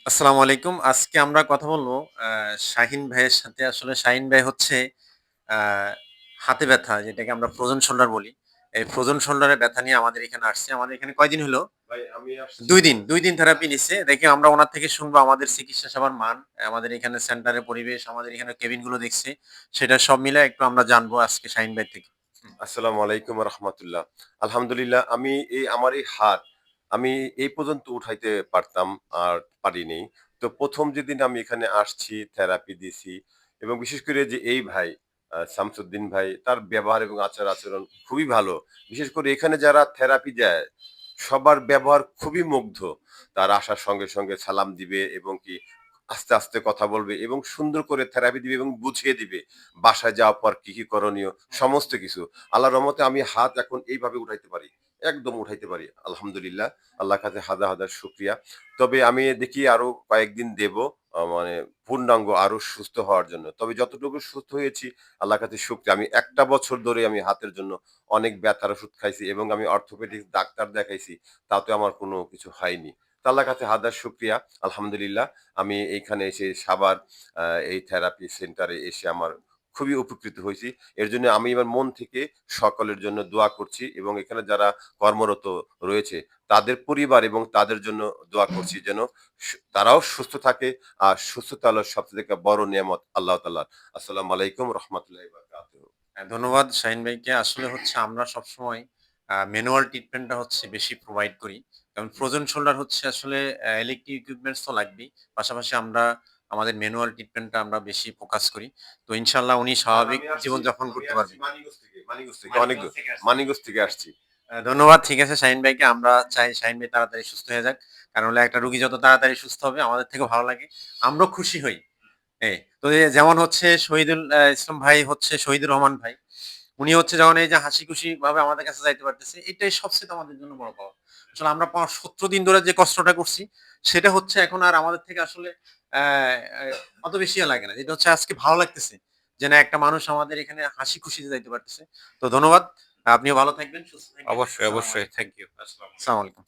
আসসালামু আলাইকুম। আজকে আমরা কথা বলবো শাহিন ভাইয়ের সাথে। আসলে শাহিন ভাই হচ্ছে আ হাতে ব্যথা, যেটাকে আমরা ফ্রোজেন শোল্ডার বলি। এই ফ্রোজেন শোল্ডারের ব্যথা নিয়ে আমাদের এখানে আসছে। আমাদের এখানে কয়দিন হলো? ভাই আমি আসছি ২ তো। দিন, ২ দিন থেরাপি নিছে। দেখে আমরা উনার থেকে শুনবো আমাদের চিকিৎসা সেবার মান, আমাদের এখানে সেন্টারের পরিবেশ, আমাদের এখানে কেবিন গুলো দেখছি। সেটা সব মিলায় একটু আমরা জানবো আজকে শাহিন ভাই থেকে। হুম। আসসালামু আলাইকুম ওয়া রাহমাতুল্লাহ। আলহামদুলিল্লাহ আমি আমার এই হাত আমি এই পর্যন্ত উঠাইতে পারতাম আর পারিনি। তো ১ম যেদিন আমি এখানে আসছি, থেরাপি দিছি এবং বিশেষ করে যে এই ভাই শামসুদ্দিন ভাই তার ব্যবহার এবং আচার-আচরণ খুবই ভালো। বিশেষ করে এখানে যারা থেরাপি দেয় সবার ব্যবহার খুবই মুগ্ধ। তারা আসার সঙ্গে, সঙ্গে সালাম দিবে এবং কি আস্তে, আস্তে কথা বলবে এবং সুন্দর করে থেরাপি দিবে এবং বুঝিয়ে দিবে। বাসায় যাওয়ার পর কি, কি করণীয় সমস্ত কিছু। আল্লাহর রহমতে আমি হাত এখন এইভাবে উঠাইতে পারি। একদম উঠাইতে পারি। আলহামদুলিল্লাহ। আল্লাহর কাছে হাজার, হাজার শুকরিয়া। তবে আমি দেখি আরো কয়েকদিন দেবো মানে পূর্ণাঙ্গ আরো সুস্থ হওয়ার জন্য। তবে যতটুকু সুস্থ হয়েছি আল্লাহর কাছে শুকরিয়া। আমি ১ টা বছর ধরে আমি হাতের জন্য অনেক ব্যথার ওষুধ খাইছি এবং আমি অর্থোপেডিক্স ডাক্তার দেখাইছি। তাতেও আমার কোনো কিছু হয়নি। তো আল্লাহর কাছে হাজার শুকরিয়া। আলহামদুলিল্লাহ। আমি এইখানে এসে সাভার আ এই থেরাপি সেন্টারে এসে আমার খুবই উপকৃত হইছি। এর জন্য আমি আমার মন থেকে সকলের জন্য দোয়া করছি এবং এখানে যারা কর্মরত রয়েছে তাদের পরিবার এবং তাদের জন্য দোয়া করছি যেন তারাও সুস্থ থাকে। আর সুস্থতা হলো সবথেকে বড় নিয়ামত আল্লাহ তাআলার। আসসালামু আলাইকুম রহমতুল্লাহি ওয়া বারাকাতুহু। ধন্যবাদ শাহিন ভাইকে। আসলে হচ্ছে আমরা সবসময় ম্যানুয়াল ট্রিটমেন্টটা হচ্ছে বেশি প্রোভাইড করি। কারণ ফ্রোজেন শোল্ডার হচ্ছে আসলে ইলেকট্রিক ইকুইপমেন্টস তো লাগবেই। পাশাপাশি আমরা আমাদের ম্যানুয়াল ট্রিটমেন্টটা আমরা বেশি ফোকাস করি। তো ইনশাআল্লাহ উনি আর স্বাভাবিক জীবনযাপন আমি করতে আসছি পারবেন। মানিকগঞ্জ থেকে অনেক মানিকগঞ্জ দূর। থেকে আসছেন। মানিকগঞ্জ থেকে আসছি। ধন্যবাদ। ঠিক আছে শাহিন ভাইকে। আমরা চাই শাহিন ভাই তাড়াতাড়ি সুস্থ হয়ে যাক। কারণ হলো একটা রোগী যত তাড়াতাড়ি সুস্থ হবে আমাদের থেকেও ভালো লাগে। আমরাও খুশি হই। তো যেমন হচ্ছে শহীদুল ইসলাম ভাই হচ্ছে শহীদুর রহমান ভাই। উনি হচ্ছে যখন এই যে হাসিখুশি ভাবে আমাদের কাছে যাইতে পারতেছে, এটাই সবচেয়ে আমাদের জন্য বড় পাওয়া। আসলে আমরা ৭০ দিন ধরে যে কষ্টটা করছি, সেটা হচ্ছে এখন আর আমাদের থেকে আসলে অ্যা অ্যা অত বেশি লাগে না। যেটা হচ্ছে আজকে ভালো লাগতেছে। যে না, একটা মানুষ আমাদের এখানে হাসি খুশিতে যাইতে পারতেছে। তো ধন্যবাদ। আপনিও ভালো থাকবেন, সুস্থ থাকবেন। অবশ্যই, আসসালামু অবশ্যই। আলাইকুম। Thank you. আসসালামু আসসালামু আলাইকুম। আলাইকুম।